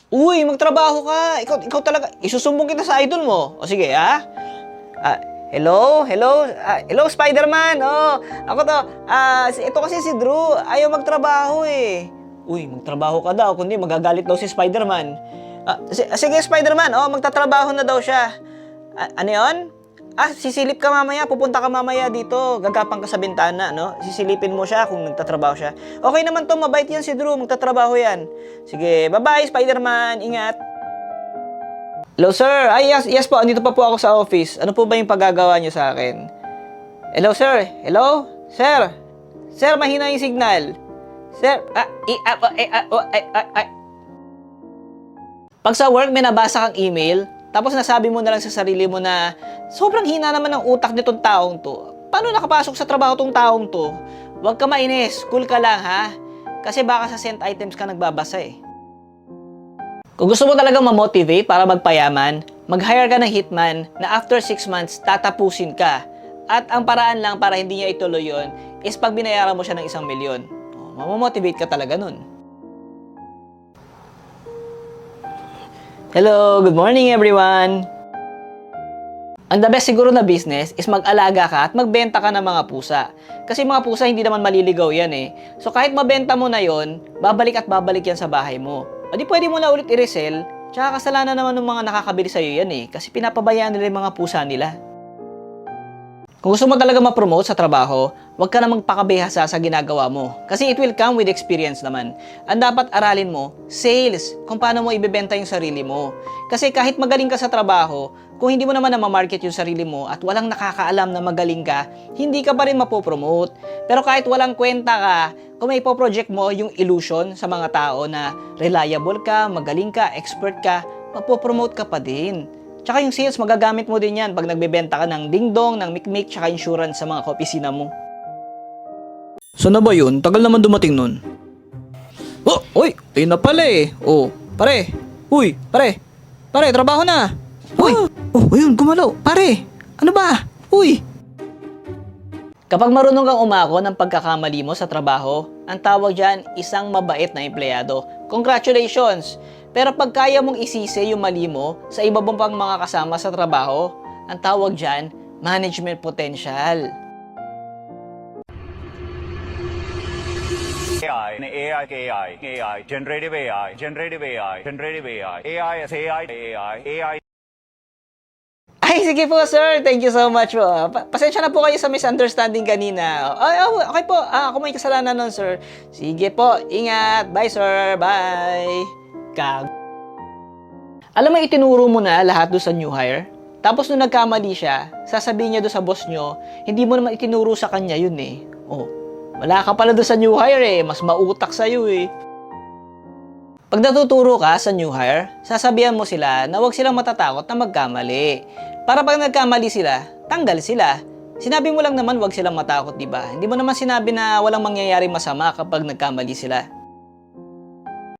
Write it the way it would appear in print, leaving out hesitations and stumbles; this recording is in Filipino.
Uy, magtrabaho ka. Ikaw talaga. Isusumbong kita sa idol mo. O sige, ha? Hello, Spider-Man. Oh, ako to. Ito kasi si Drew. Ayaw magtrabaho eh. Uy, magtrabaho ka daw. Kundi magagalit daw si Spider-Man. Sige, Spider-Man. Oh, magtatrabaho na daw siya. Ano yun? Sisilip ka mamaya. Pupunta ka mamaya dito. Gagapang ka sa bintana, no? Sisilipin mo siya kung nagtatrabaho siya. Okay naman to. Mabait yan si Drew. Magtatrabaho yan. Sige, bye-bye, Spider-Man. Ingat. Hello, sir. Yes po. Andito pa po ako sa office. Ano po ba yung paggagawa niyo sa akin? Hello, sir. Hello? Sir. Sir, mahina yung signal. Sir, Pag sa work, may nabasa kang email, tapos nasabi mo na lang sa sarili mo na sobrang hina naman ng utak nitong taong to. Paano nakapasok sa trabaho tong taong to? Huwag ka mainis. Cool ka lang, ha? Kasi baka sa sent items ka nagbabasa eh. Kung gusto mo talagang ma-motivate para magpayaman, mag-hire ka ng hitman na after 6 months tatapusin ka. At ang paraan lang para hindi niya ituloy yun is pag binayaran mo siya ng 1,000,000. Mamamotivate ka talaga nun. Hello, good morning everyone! Ang the best siguro na business is mag-alaga ka at magbenta ka ng mga pusa. Kasi mga pusa hindi naman maliligaw yan eh. So kahit mabenta mo na yon, babalik at babalik yan sa bahay mo. O di pwede mo na ulit i-resell, tsaka kasalanan naman ng mga nakakabili sa'yo yan eh, kasi pinapabayaan nila yung mga pusa nila. Kung gusto mo talaga ma-promote sa trabaho, huwag ka na magpakabihasa sa ginagawa mo, kasi it will come with experience naman. Ang dapat aralin mo, sales, kung paano mo ibebenta yung sarili mo. Kasi kahit magaling ka sa trabaho, kung hindi mo naman na ma-market yung sarili mo at walang nakakaalam na magaling ka, hindi ka pa rin mapopromote. Pero kahit walang kwenta ka, kung may ipoproject mo yung illusion sa mga tao na reliable ka, magaling ka, expert ka, mapopromote ka pa din. Tsaka yung sales, magagamit mo din yan pag nagbebenta ka ng dingdong, ng mikmik, tsaka insurance sa mga kaopisina mo. So na ba yun? Tagal naman dumating nun. Oh, uy, ayun na pala eh. Oh, pare. Uy, pare. Pare, trabaho na. Uy, ayun, gumalaw. Pare, ano ba? Uy. Kapag marunong kang umako ng pagkakamali mo sa trabaho, ang tawag dyan, isang mabait na empleyado. Congratulations! Pero pag kaya mong isisi yung mali mo sa iba pang mga kasama sa trabaho, ang tawag dyan, management potential. AI, generative AI as AI. Ay, sige po sir. Thank you so much po. Pasensya na po kayo sa misunderstanding kanina. Okay po. Ako may kasalanan nun, sir. Sige po. Ingat. Bye, sir. Bye. Alam mo, itinuro mo na lahat doon sa new hire? Tapos nung nagkamali siya, sasabihin niya doon sa boss nyo, hindi mo naman itinuro sa kanya yun eh. Oh, wala ka pala doon sa new hire eh. Mas mautak sa'yo eh. Pag natuturo ka sa new hire, sasabihan mo sila na huwag silang matatakot na magkamali. Para pag nagkamali sila, tanggal sila. Sinabi mo lang naman huwag silang matakot, di ba? Hindi mo naman sinabi na walang mangyayari masama kapag nagkamali sila.